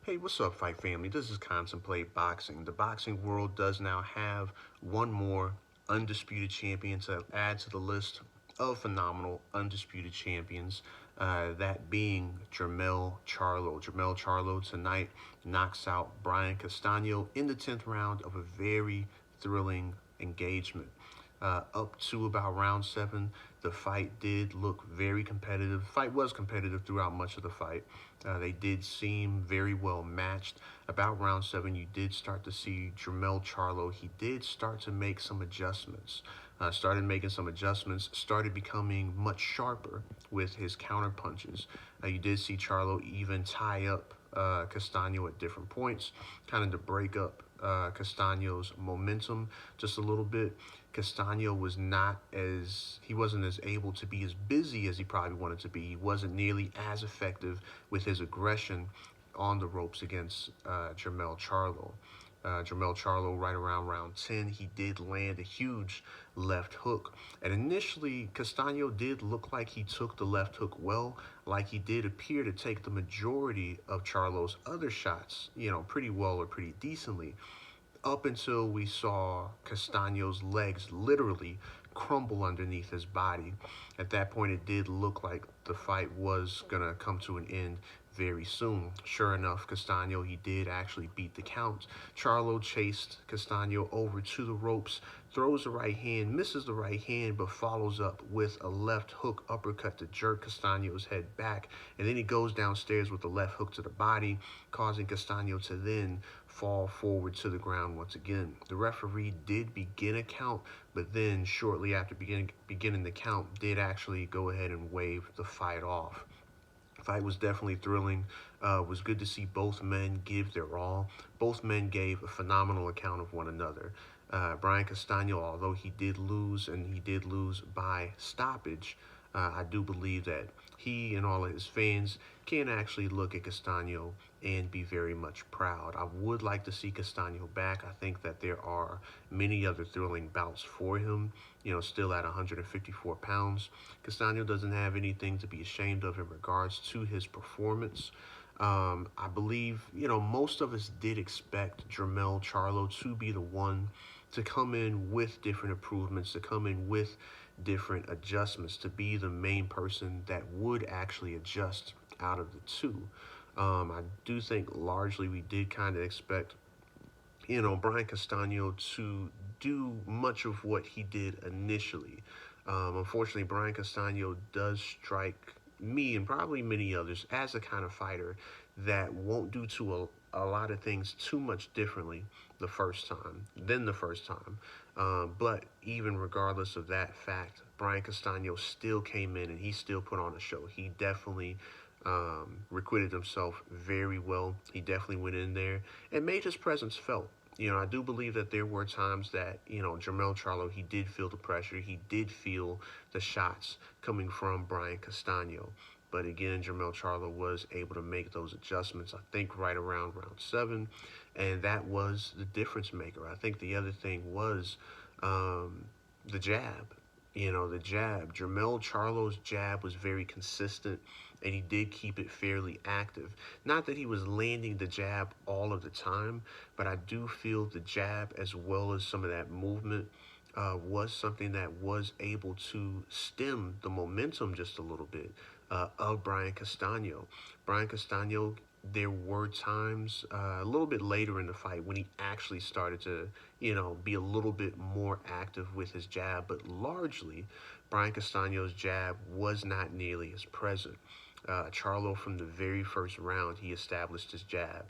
Hey, what's up, Fight Family? This is Contemplate Boxing. The boxing world does now have one more undisputed champion to add to the list of phenomenal undisputed champions, that being Jermell Charlo. Jermell Charlo tonight knocks out Brian Castaño in the 10th round of a very thrilling engagement. Up to about round 7, the fight did look very competitive. The fight was competitive throughout much of the fight. They did seem very well matched. About round 7, you did start to see Jermell Charlo. He did start to make some adjustments. Started becoming much sharper with his counter punches. You did see Charlo even tie up Castaño at different points, kind of to break up Castaño's momentum just a little bit. Castaño he wasn't as able to be as busy as he probably wanted to be. He wasn't nearly as effective with his aggression on the ropes against Jermell Charlo. Jermell Charlo, right around round 10, he did land a huge left hook. And initially, Castaño did look like he took the left hook well, like he did appear to take the majority of Charlo's other shots, pretty well or pretty decently, up until we saw Castaño's legs literally crumble underneath his body. At that point, it did look like the fight was going to come to an end very soon. Sure enough, Castaño, he did actually beat the count. Charlo chased Castaño over to the ropes, throws the right hand, misses the right hand, but follows up with a left hook uppercut to jerk Castaño's head back. And then he goes downstairs with the left hook to the body, causing Castaño to then fall forward to the ground once again. The referee did begin a count, but then shortly after beginning the count, did actually go ahead and wave the fight off. The fight was definitely thrilling. It was good to see both men give their all. Both men gave a phenomenal account of one another. Brian Castaño, although he did lose, and he did lose by stoppage, I do believe that he and all of his fans can actually look at Castaño and be very much proud. I would like to see Castaño back. I think that there are many other thrilling bouts for him, still at 154 pounds. Castaño doesn't have anything to be ashamed of in regards to his performance. I believe, most of us did expect Jermell Charlo to be the one to come in with different improvements, to come in with different adjustments, to be the main person that would actually adjust out of the two. I do think largely we did kind of expect, Brian Castaño to do much of what he did initially. Unfortunately, Brian Castaño does strike me and probably many others as a kind of fighter that won't do a lot of things too much differently the first time. But even regardless of that fact, Brian Castaño still came in and he still put on a show. He definitely requited himself very well. He definitely went in there and made his presence felt. I do believe that there were times that, Jermell Charlo, he did feel the pressure. He did feel the shots coming from Brian Castaño. But again, Jermell Charlo was able to make those adjustments, I think, right around round 7. And that was the difference maker. I think the other thing was the jab. The jab. Jermell Charlo's jab was very consistent, and he did keep it fairly active. Not that he was landing the jab all of the time, but I do feel the jab, as well as some of that movement, was something that was able to stem the momentum just a little bit of Brian Castaño. Brian Castaño, there were times a little bit later in the fight when he actually started to, be a little bit more active with his jab, but largely Brian Castaño's jab was not nearly as present. Charlo, from the very first round, he established his jab,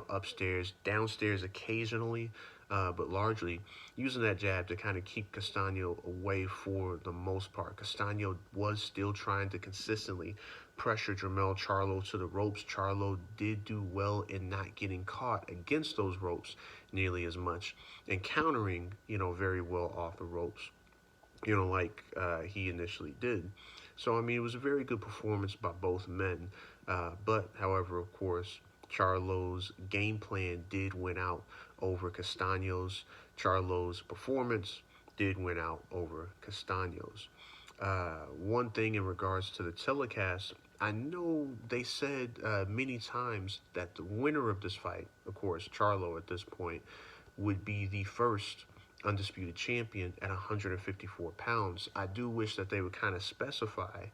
upstairs, downstairs occasionally, but largely using that jab to kind of keep Castaño away for the most part. Castaño was still trying to consistently pressure Jermell Charlo to the ropes. Charlo did do well in not getting caught against those ropes nearly as much and countering, very well off the ropes, like he initially did. So, it was a very good performance by both men. But, however, of course, Charlo's game plan did win out over Castaño's. Charlo's performance did win out over Castaño's. One thing in regards to the telecast, I know they said many times that the winner of this fight, of course, Charlo at this point, would be the first undisputed champion at 154 pounds. I do wish that they would kind of specify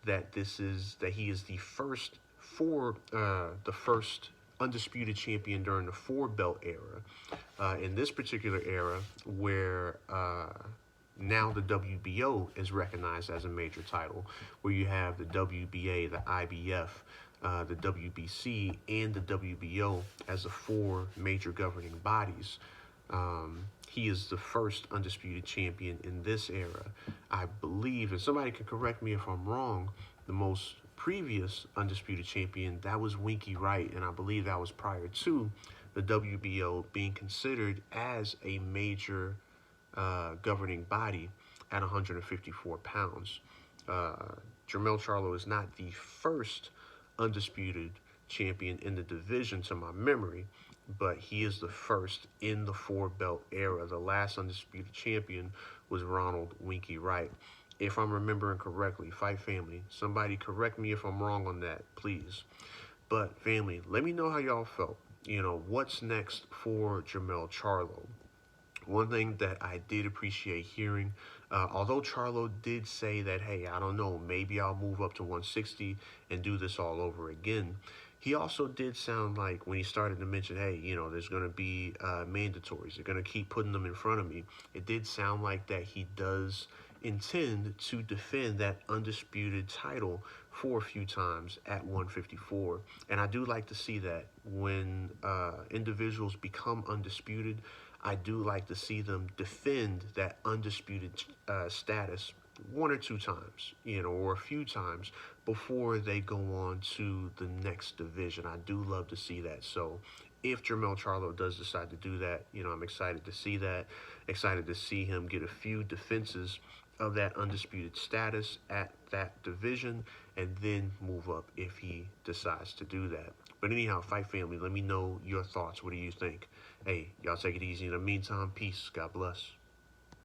that he is the first undisputed champion during the four belt era. In this particular era, where now the WBO is recognized as a major title, where you have the WBA, the IBF, the WBC, and the WBO as the four major governing bodies. He is the first undisputed champion in this era. I believe, and somebody can correct me if I'm wrong, the most previous undisputed champion, that was Winky Wright, and I believe that was prior to the WBO being considered as a major governing body at 154 pounds. Jermell Charlo is not the first undisputed champion in the division to my memory, but he is the first in the four belt era. The last undisputed champion was Ronald Winky Wright. If I'm remembering correctly, Fight Family, somebody correct me if I'm wrong on that, please. But family, let me know how y'all felt. What's next for Jermell Charlo? One thing that I did appreciate hearing, although Charlo did say that, hey, I don't know, maybe I'll move up to 160 and do this all over again. He also did sound like, when he started to mention, hey, there's going to be mandatories, they're going to keep putting them in front of me, it did sound like that he does intend to defend that undisputed title for a few times at 154. And I do like to see that when individuals become undisputed. I do like to see them defend that undisputed status one or two times, or a few times before they go on to the next division. I do love to see that. So if Jermell Charlo does decide to do that, I'm excited to see that. Excited to see him get a few defenses of that undisputed status at that division and then move up if he decides to do that. But anyhow, Fight Family, let me know your thoughts. What do you think? Hey, y'all take it easy. In the meantime, peace. God bless.